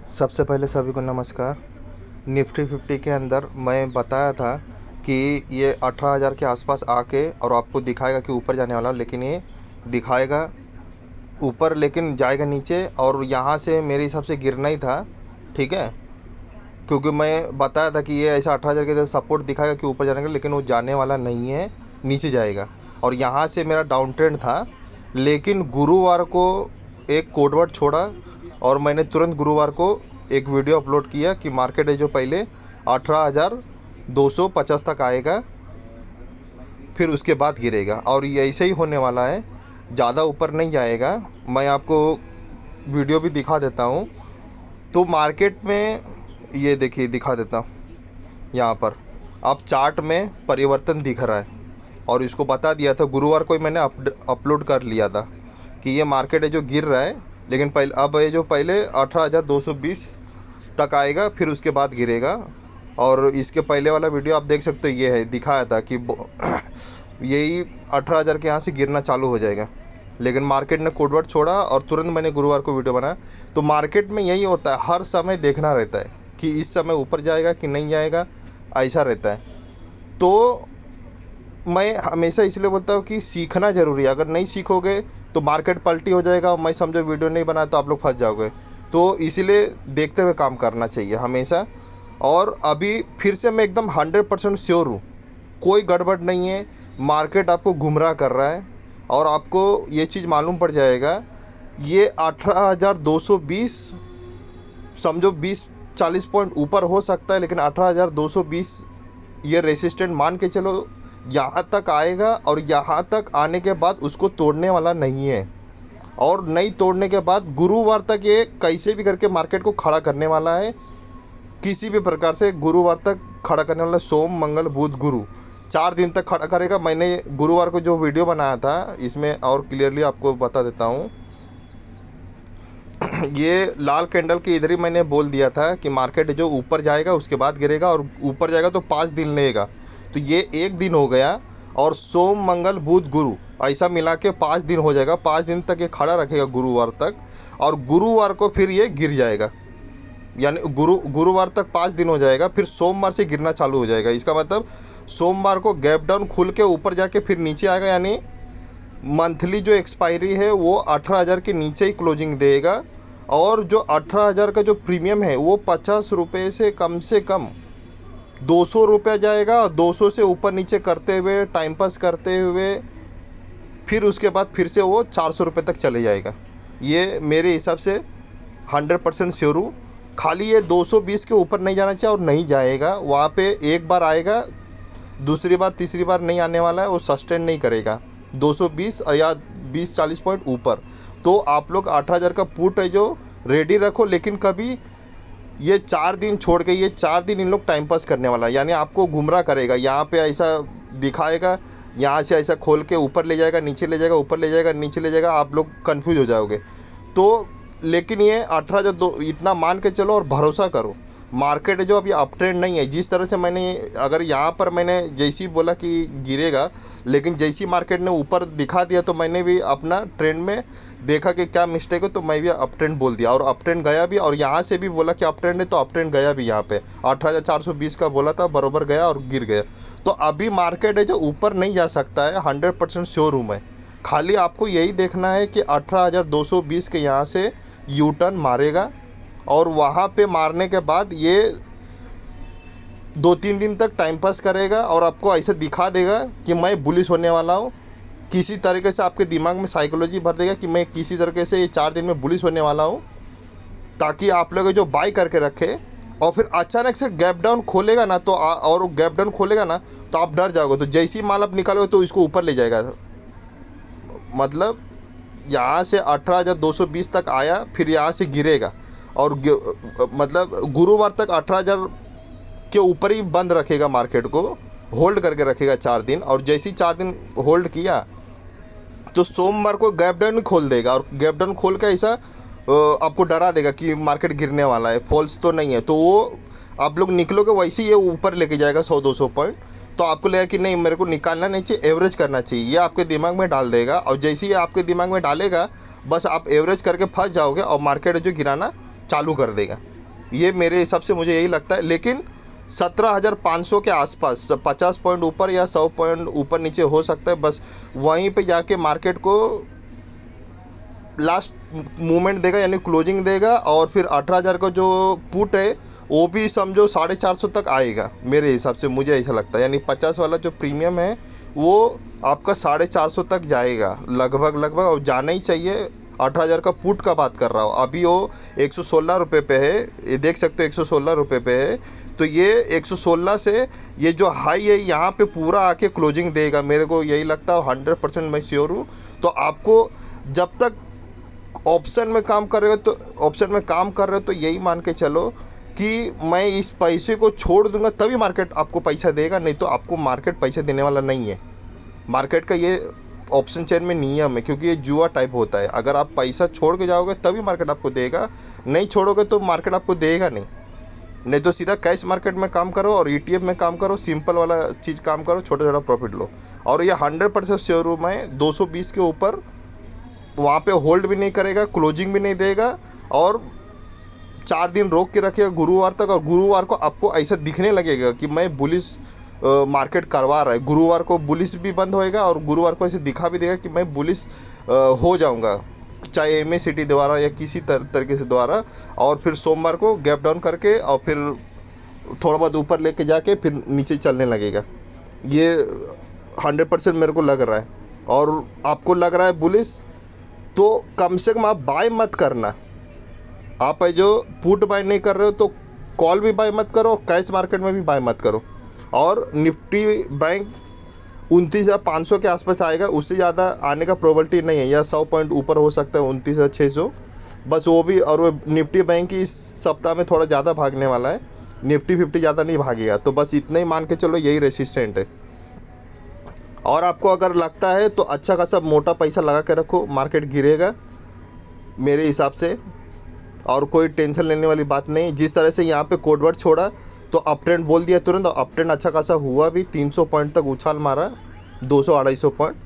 सबसे पहले सभी को नमस्कार। निफ्टी 50 के अंदर मैं बताया था कि ये 18,000 के आसपास आके और आपको दिखाएगा कि ऊपर जाने वाला, लेकिन ये दिखाएगा ऊपर लेकिन जाएगा नीचे, और यहाँ से मेरे हिसाब से गिरना ही था। ठीक है, क्योंकि मैं बताया था कि ये ऐसा 18,000 के अंदर सपोर्ट दिखाएगा कि ऊपर जाने का, लेकिन वो जाने वाला नहीं है, नीचे जाएगा। और यहाँ से मेरा डाउन ट्रेंड था, लेकिन गुरुवार को एक कोडवर्ड छोड़ा और मैंने तुरंत गुरुवार को एक वीडियो अपलोड किया कि मार्केट है जो पहले 18,250 तक आएगा, फिर उसके बाद गिरेगा, और ये ऐसे ही होने वाला है, ज़्यादा ऊपर नहीं जाएगा। मैं आपको वीडियो भी दिखा देता हूँ। तो मार्केट में ये देखिए, दिखा देता हूँ। यहाँ पर आप चार्ट में परिवर्तन दिख रहा है, और इसको बता दिया था गुरुवार को ही, मैंने अपलोड कर लिया था कि ये मार्केट है जो गिर रहा है, लेकिन पहले अब ये जो पहले 18,220 तक आएगा, फिर उसके बाद गिरेगा। और इसके पहले वाला वीडियो आप देख सकते हो, ये है, दिखाया था कि यही 18,000 के यहाँ से गिरना चालू हो जाएगा, लेकिन मार्केट ने कोडवर्ड छोड़ा और तुरंत मैंने गुरुवार को वीडियो बनाया। तो मार्केट में यही होता है, हर समय देखना रहता है कि इस समय ऊपर जाएगा कि नहीं जाएगा, ऐसा रहता है। तो मैं हमेशा इसलिए बोलता हूँ कि सीखना ज़रूरी है। अगर नहीं सीखोगे तो मार्केट पलटी हो जाएगा, और मैं समझो वीडियो नहीं बनाया तो आप लोग फंस जाओगे। तो इसीलिए देखते हुए काम करना चाहिए हमेशा। और अभी फिर से मैं एकदम 100% श्योर हूँ, कोई गड़बड़ नहीं है। मार्केट आपको गुमराह कर रहा है, और आपको ये चीज़ मालूम पड़ जाएगा, ये 18,220 समझो 20-40 पॉइंट ऊपर हो सकता है, लेकिन 18,220 ये रेसिस्टेंट मान के चलो, यहाँ तक आएगा, और यहाँ तक आने के बाद उसको तोड़ने वाला नहीं है। और नहीं तोड़ने के बाद गुरुवार तक ये कैसे भी करके मार्केट को खड़ा करने वाला है, किसी भी प्रकार से गुरुवार तक खड़ा करने वाला। सोम मंगल बुध गुरु 4 दिन तक खड़ा करेगा। मैंने गुरुवार को जो वीडियो बनाया था, इसमें और क्लियरली आपको बता देता हूँ। ये लाल कैंडल के इधर ही मैंने बोल दिया था कि मार्केट जो ऊपर जाएगा उसके बाद गिरेगा, और ऊपर जाएगा तो 5 दिन लेगा। तो ये 1 दिन हो गया, और सोम मंगल बुध गुरु ऐसा मिला के 5 दिन हो जाएगा। 5 दिन तक ये खड़ा रखेगा गुरुवार तक, और गुरुवार को फिर ये गिर जाएगा। यानी गुरुवार तक 5 दिन हो जाएगा, फिर सोमवार से गिरना चालू हो जाएगा। इसका मतलब सोमवार को गैप डाउन खुल के ऊपर जाके फिर नीचे आएगा, यानी मंथली जो एक्सपायरी है वो 18,000 के नीचे ही क्लोजिंग देगा। और जो 18,000 का जो प्रीमियम है वो 50 रुपये से कम 200 रुपये जाएगा, और 200 से ऊपर नीचे करते हुए, टाइम पास करते हुए, फिर उसके बाद फिर से वो 400 रुपये तक चले जाएगा। ये मेरे हिसाब से 100% श्योर हूँ। खाली ये 220 के ऊपर नहीं जाना चाहिए, और नहीं जाएगा। वहाँ पे एक बार आएगा, दूसरी बार तीसरी बार नहीं आने वाला है, वो सस्टेन नहीं करेगा 220 या 20-40 पॉइंट ऊपर। तो आप लोग 18,000 का पुट है जो रेडी रखो, लेकिन कभी ये 4 दिन छोड़ के, ये 4 दिन इन लोग टाइम पास करने वाला है, यानी आपको गुमराह करेगा। यहाँ पे ऐसा दिखाएगा, यहाँ से ऐसा खोल के ऊपर ले जाएगा, नीचे ले जाएगा, ऊपर ले जाएगा, नीचे ले जाएगा, आप लोग कंफ्यूज हो जाओगे। तो लेकिन ये 18,000 इतना मान के चलो और भरोसा करो। मार्केट जो अभी अप ट्रेंड नहीं है, जिस तरह से मैंने, अगर यहाँ पर मैंने जैसे ही बोला कि गिरेगा, लेकिन जैसी मार्केट ने ऊपर दिखा दिया, तो मैंने भी अपना ट्रेंड में देखा कि क्या मिस्टेक है, तो मैं भी अप ट्रेंड बोल दिया, और अप ट्रेंड गया भी। और यहाँ से भी बोला कि अप ट्रेंड है, तो अप ट्रेंड गया भी। यहाँ पे 18,420 का बोला था, बराबर गया और गिर गया। तो अभी मार्केट है जो ऊपर नहीं जा सकता है, 100% श्योर हूँ मैं। खाली आपको यही देखना है कि 18,220 के यहाँ से यू टर्न मारेगा, और वहाँ पे मारने के बाद ये 2-3 दिन तक टाइम पास करेगा, और आपको ऐसे दिखा देगा कि मैं बुलिश होने वाला हूँ। किसी तरीके से आपके दिमाग में साइकोलॉजी भर देगा कि मैं किसी तरीके से ये 4 दिन में बुलिश होने वाला हूँ, ताकि आप लोग जो बाय करके रखे। और फिर अचानक से गैप डाउन खोलेगा ना, तो और गैप डाउन खोलेगा ना, तो आप डर जाओगे। तो जैसे ही माल आप निकालोगे तो इसको ऊपर ले जाएगा। मतलब यहाँ से 18,220 तक आया, फिर यहाँ से गिरेगा, और मतलब गुरुवार तक 18,000 के ऊपर ही बंद रखेगा, मार्केट को होल्ड करके रखेगा 4 दिन। और जैसे ही 4 दिन होल्ड किया, तो सोमवार को गैप डाउन खोल देगा, और गैप डाउन खोल के ऐसा आपको डरा देगा कि मार्केट गिरने वाला है, फॉल्स तो नहीं है। तो वो आप लोग निकलोगे, वैसे ही ये ऊपर लेके जाएगा 100-200 पॉइंट। तो आपको लगेगा कि नहीं, मेरे को निकालना नहीं चाहिए, एवरेज करना चाहिए, ये आपके दिमाग में डाल देगा। और जैसे ही आपके दिमाग में डालेगा, बस आप एवरेज करके फंस जाओगे, और मार्केट जो गिराना चालू कर देगा। ये मेरे हिसाब से मुझे यही लगता है। लेकिन 17,500 के आसपास 50 पॉइंट ऊपर या 100 पॉइंट ऊपर नीचे हो सकता है, बस वहीं पे जाके मार्केट को लास्ट मूवमेंट देगा, यानी क्लोजिंग देगा। और फिर 18,000 का जो पुट है वो भी समझो 450 तक आएगा मेरे हिसाब से, मुझे ऐसा लगता है। यानी 50 वाला जो प्रीमियम है वो आपका 450 तक जाएगा लगभग, और जाना ही चाहिए। 18,000 का पुट का बात कर रहा हूँ। अभी वो 116 रुपये पे है, ये देख सकते हो 116 रुपये पे है। तो ये 116 से ये जो हाई है यहाँ पे पूरा आके क्लोजिंग देगा, मेरे को यही लगता है। 100% मैं श्योर हूँ। तो आपको जब तक ऑप्शन में काम कर रहे हो तो यही मान के चलो कि मैं इस पैसे को छोड़ दूंगा तभी मार्केट आपको पैसा देगा, नहीं तो आपको मार्केट पैसे देने वाला नहीं है। मार्केट का ये ऑप्शन चेन में नियम है, क्योंकि ये जुआ टाइप होता है। अगर आप पैसा छोड़ के जाओगे तभी मार्केट आपको देगा, नहीं छोड़ोगे तो मार्केट आपको देगा नहीं तो सीधा कैश मार्केट में काम करो और ETF में काम करो, सिंपल वाला चीज़ काम करो, छोटा छोटा प्रॉफिट लो। और ये 100% श्योर हूँ मैं, 220 के ऊपर वहाँ पे होल्ड भी नहीं करेगा, क्लोजिंग भी नहीं देगा, और 4 दिन रोक के रखेगा गुरुवार तक। और गुरुवार को आपको ऐसा दिखने लगेगा कि मैं बुलिश मार्केट करवा रहा है। गुरुवार को बुलिश भी बंद होएगा और गुरुवार को ऐसे दिखा भी देगा कि मैं बुलिश हो जाऊंगा, चाहे MACD द्वारा या किसी तरीके से द्वारा। और फिर सोमवार को गैप डाउन करके और फिर थोड़ा बहुत ऊपर लेके जाके फिर नीचे चलने लगेगा। ये 100% मेरे को लग रहा है। और आपको लग रहा है बुलिश, तो कम से कम आप बाय मत करना। आप है जो पुट बाय नहीं कर रहे हो तो कॉल भी बाय मत करो, कैश मार्केट में भी बाय मत करो। और निफ्टी बैंक 29,500 के आसपास आएगा, उससे ज़्यादा आने का प्रोबेबिलिटी नहीं है, या 100 पॉइंट ऊपर हो सकता है 29,600 बस वो भी। और वो निफ्टी बैंक इस सप्ताह में थोड़ा ज़्यादा भागने वाला है, निफ्टी 50 ज़्यादा नहीं भागेगा। तो बस इतना ही मान के चलो, यही रेसिस्टेंट है। और आपको अगर लगता है तो अच्छा खासा मोटा पैसा लगा के रखो, मार्केट गिरेगा मेरे हिसाब से, और कोई टेंशन लेने वाली बात नहीं। जिस तरह से यहाँ पे कोडवर्ड छोड़ा तो अप ट्रेंड बोल दिया तुरंत, अप ट्रेंड अच्छा खासा हुआ भी, 300 पॉइंट तक उछाल मारा, 200-250 पॉइंट।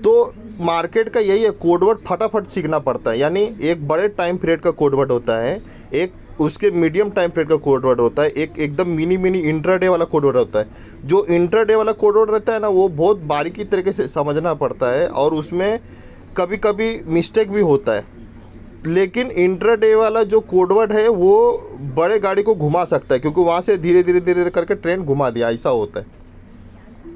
तो मार्केट का यही है, कोडवर्ड फटाफट सीखना पड़ता है। यानी एक बड़े टाइम पीरियड का कोडवर्ड होता है, एक उसके मीडियम टाइम पीरियड का कोडवर्ड होता है, एक एकदम मिनी इंट्राडे वाला कोडवर्ड होता है। जो इंट्राडे वाला कोडवर्ड रहता है ना, वो बहुत बारीकी तरीके से समझना पड़ता है और उसमें कभी कभी मिस्टेक भी होता है। लेकिन इंट्राडे वाला जो कोडवर्ड है वो बड़े गाड़ी को घुमा सकता है, क्योंकि वहाँ से धीरे धीरे करके ट्रेंड घुमा दिया, ऐसा होता है।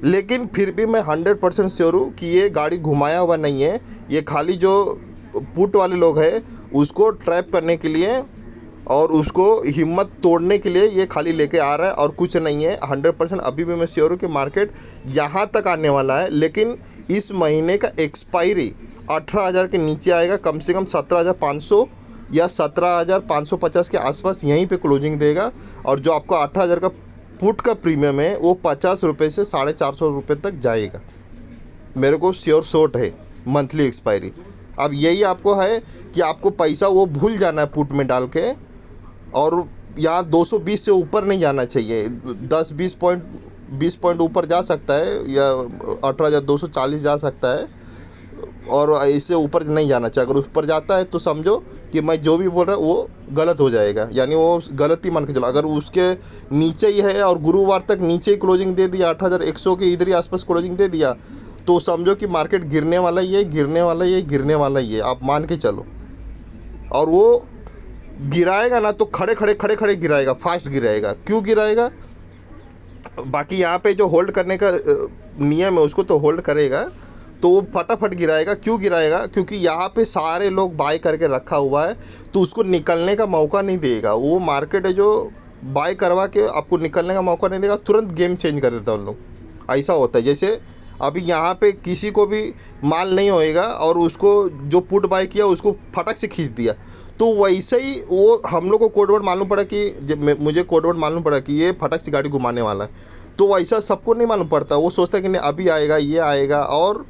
लेकिन फिर भी मैं 100% श्योर हूँ कि ये गाड़ी घुमाया हुआ नहीं है, ये खाली जो पुट वाले लोग हैं उसको ट्रैप करने के लिए और उसको हिम्मत तोड़ने के लिए ये खाली लेके आ रहा है, और कुछ नहीं है। 100% अभी भी मैं श्योर हूँ कि मार्केट यहाँ तक आने वाला है, लेकिन इस महीने का एक्सपायरी 18,000 के नीचे आएगा, कम से कम 17,500 या 17,550 के आसपास यहीं पे क्लोजिंग देगा। और जो आपको 18,000 का पुट का प्रीमियम है वो 50 रुपये से 450 रुपये तक जाएगा, मेरे को श्योर शॉट है मंथली एक्सपायरी। अब यही आपको है कि आपको पैसा वो भूल जाना है पुट में डाल के, और यहाँ 220 से ऊपर नहीं जाना चाहिए। 10-20 पॉइंट ऊपर जा सकता है, या 18,240 जा सकता है, और इससे ऊपर नहीं जाना चाहिए। अगर ऊपर जाता है तो समझो कि मैं जो भी बोल रहा हूँ वो गलत हो जाएगा, यानी वो गलत ही मान के चलो। अगर उसके नीचे ही है और गुरुवार तक नीचे ही क्लोजिंग दे दिया, 8,100 के इधर ही आसपास क्लोजिंग दे दिया, तो समझो कि मार्केट गिरने वाला ही है, गिरने वाला ही है, आप मान के चलो। और वो गिराएगा ना तो खड़े गिराएगा, फास्ट गिराएगा। क्यों गिराएगा? बाकी यहाँ पे जो होल्ड करने का नियम है उसको तो होल्ड करेगा, तो वो फटाफट गिराएगा। क्यों गिराएगा? क्योंकि यहाँ पे सारे लोग बाय करके रखा हुआ है, तो उसको निकलने का मौका नहीं देगा। वो मार्केट है जो बाय करवा के आपको निकलने का मौका नहीं देगा, तुरंत गेम चेंज कर देता है उन लोग। ऐसा होता है। जैसे अभी यहाँ पे किसी को भी माल नहीं होएगा और उसको जो पुट बाय किया उसको फटक से खींच दिया, तो वैसे ही वो हम लोग को कोडवर्ड मालूम पड़ा कि मुझे कोडवर्ड मालूम पड़ा कि ये फटक से गाड़ी घुमाने वाला है, तो वैसा सबको नहीं मालूम पड़ता। वो सोचता है कि नहीं अभी आएगा, ये आएगा। और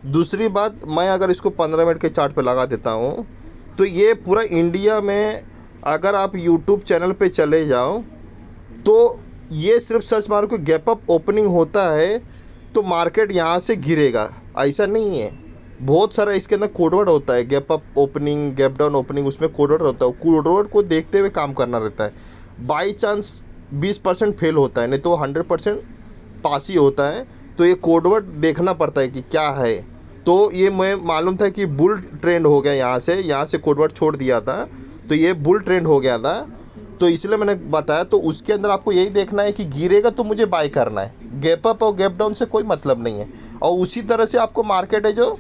दूसरी बात, मैं अगर इसको 15 मिनट के चार्ट पे लगा देता हूँ तो ये पूरा इंडिया में अगर आप यूट्यूब चैनल पे चले जाओ तो ये सिर्फ सर्च मारो कि गैप अप ओपनिंग होता है तो मार्केट यहाँ से गिरेगा, ऐसा नहीं है। बहुत सारा इसके अंदर कोडवर्ड होता है, gap up opening, gap down opening, उसमें कोडवर्ड होता है। कोडवर्ड को देखते हुए काम करना रहता है। बाई चांस 20% फेल होता है, नहीं तो 100% पास ही होता है। तो ये कोडवर्ड देखना पड़ता है कि क्या है। तो ये मैं मालूम था कि बुल ट्रेंड हो गया, यहाँ से कोडवर्ड छोड़ दिया था, तो ये बुल ट्रेंड हो गया था, तो इसलिए मैंने बताया। तो उसके अंदर आपको यही देखना है कि गिरेगा तो मुझे बाय करना है, गैप अप और गैप डाउन से कोई मतलब नहीं है। और उसी तरह से आपको मार्केट है जो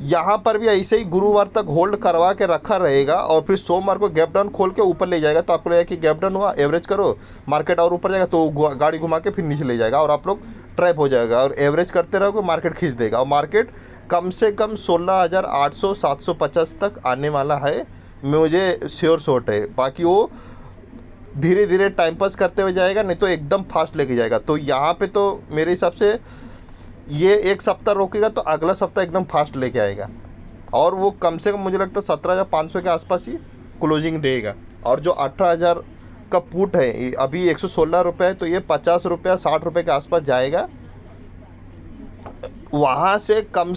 यहाँ पर भी ऐसे ही गुरुवार तक होल्ड करवा के रखा रहेगा और फिर सोमवार को गैप डाउन खोल के ऊपर ले जाएगा। तो आपको लगेगा कि गैप डाउन हुआ, एवरेज करो, मार्केट और ऊपर जाएगा तो गाड़ी घुमा के फिर नीचे ले जाएगा और आप लोग ट्रैप हो जाएगा और एवरेज करते रहोगे, मार्केट खींच देगा। और मार्केट कम से कम 16,800 750 तक आने वाला है, मुझे श्योर शॉट है। बाकी वो धीरे धीरे टाइम पास करते हुए जाएगा, नहीं तो एकदम फास्ट लेके जाएगा। तो यहाँ पे तो मेरे हिसाब से ये एक सप्ताह रोकेगा तो अगला सप्ताह एकदम फास्ट लेके आएगा। और वो कम से कम मुझे लगता है 17,500 के आसपास ही क्लोजिंग देगा। और जो 18,000 का पुट है अभी 116 रुपये है, तो ये 50 रुपया 60 रुपये के आसपास जाएगा। वहाँ से कम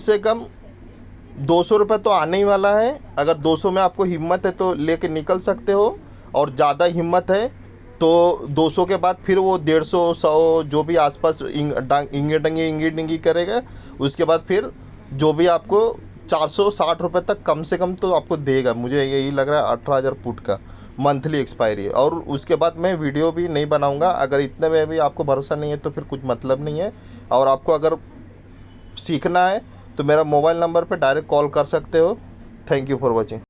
200 रुपये तो आने ही वाला है। अगर 200 में आपको हिम्मत है तो लेके निकल सकते हो, और ज़्यादा हिम्मत है तो 200 के बाद फिर वो 150 100 जो भी आसपास इंगी डिंगी करेगा। उसके बाद फिर जो भी आपको 460 रुपये तक कम से कम तो आपको देगा। मुझे यही लग रहा है 18,000 पुट का मंथली एक्सपायरी। और उसके बाद मैं वीडियो भी नहीं बनाऊंगा। अगर इतने में भी आपको भरोसा नहीं है तो फिर कुछ मतलब नहीं है। और आपको अगर सीखना है तो मेरा मोबाइल नंबर पे डायरेक्ट कॉल कर सकते हो। Thank you for watching.